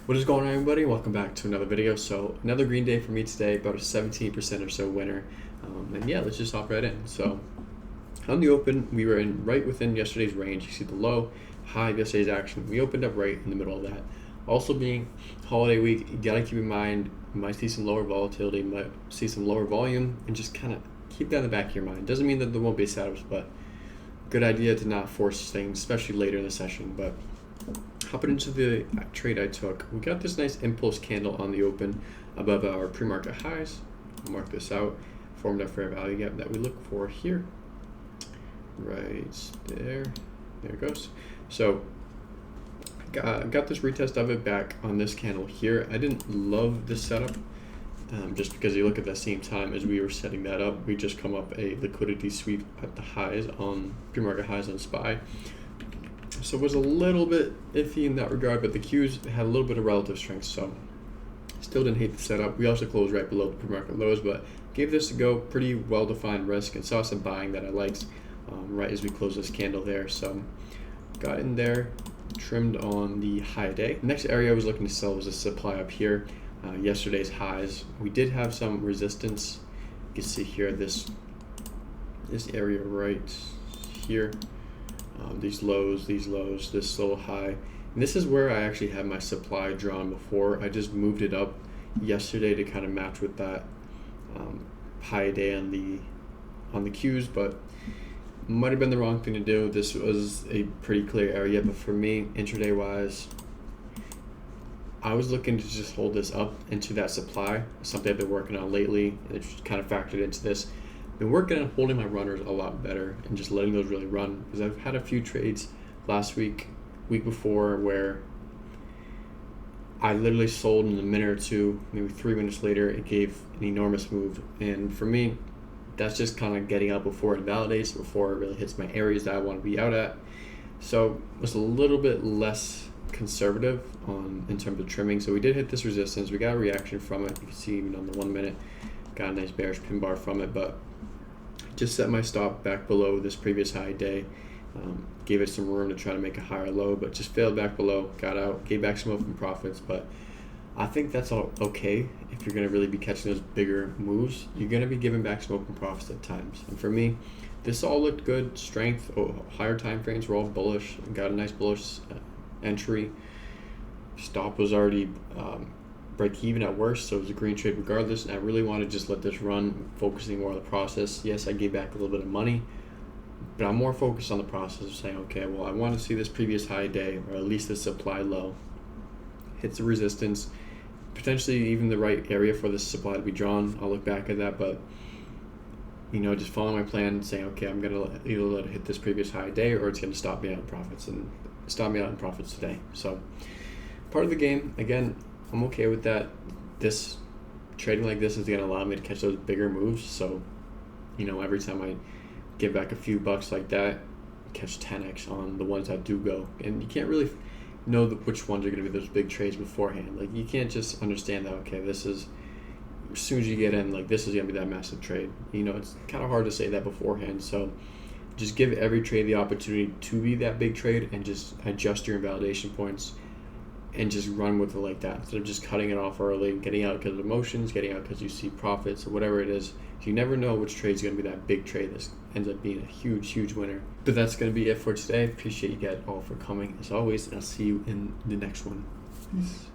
What is going on, everybody? Welcome back to another video. So another green day for me today, about a 17% or so winner. And yeah, let's just hop right in. So on the open, we were right within yesterday's range. You see the low, high of yesterday's action. We opened up right in the middle of that. Also being holiday week, you gotta keep in mind, you might see some lower volatility, might see some lower volume, and just kind of keep that in the back of your mind. Doesn't mean that there won't be setups, but good idea to not force things, especially later in the session. But hopping into the trade I took, we got this nice impulse candle on the open above our pre-market highs. I'll mark this out, formed our fair value gap that we look for here. Right there. There it goes. So got this retest of it back on this candle here. I didn't love this setup just because you look at the same time as we were setting that up, we just come up a liquidity sweep at the highs on pre-market highs on SPY. So it was a little bit iffy in that regard, but the Qs had a little bit of relative strength, so still didn't hate the setup. We also closed right below the pre-market lows, but gave this a go. Pretty well-defined risk, and saw some buying that I liked right as we closed this candle there. So got in there, trimmed on the high day. The next area I was looking to sell was a supply up here. Yesterday's highs. We did have some resistance. You can see here this area right here. These lows, this little high. And this is where I actually had my supply drawn before. I just moved it up yesterday to kind of match with that high day on the Qs, but might have been the wrong thing to do. This was a pretty clear area, but for me, intraday wise, I was looking to just hold this up into that supply, something I've been working on lately. It's kind of factored into this. Been working on holding my runners a lot better and just letting those really run, because I've had a few trades last week before, where I literally sold in a minute or two, maybe 3 minutes later, it gave an enormous move. And for me, that's just kind of getting out before it validates, before it really hits my areas that I want to be out at. So it was a little bit less conservative in terms of trimming. So we did hit this resistance. We got a reaction from it. You can see even on the 1 minute, got a nice bearish pin bar from it, but just set my stop back below this previous high day. Gave it some room to try to make a higher low, but just failed back below, got out, gave back some open profits. But I think that's all okay. If you're going to really be catching those bigger moves, you're going to be giving back some open profits at times. And for me, this all looked good. Strength, higher time frames were all bullish. Got a nice bullish entry. Stop was already break even at worst, so it was a green trade regardless. And I really want to just let this run, focusing more on the process. Yes, I gave back a little bit of money, but I'm more focused on the process of saying, okay, well, I want to see this previous high day, or at least the supply low, hits the resistance, potentially even the right area for this supply to be drawn. I'll look back at that, but just following my plan and saying, okay, I'm gonna either let it hit this previous high day, or it's gonna stop me out in profits, and stop me out in profits today. So part of the game. Again, I'm okay with that. This trading like this is gonna allow me to catch those bigger moves. So every time I give back a few bucks like that, catch 10x on the ones that do go. And you can't really know which ones are going to be those big trades beforehand. Like, you can't just understand that, okay, this is, as soon as you get in, like, this is going to be that massive trade. It's kind of hard to say that beforehand. So just give every trade the opportunity to be that big trade, and just adjust your invalidation points and just run with it like that, instead of just cutting it off early, getting out because of emotions, getting out because you see profits or whatever it is. You never know which trade is going to be that big trade that ends up being a huge winner. But that's going to be it for today. Appreciate you guys all for coming as always, and I'll see you in the next one. Peace.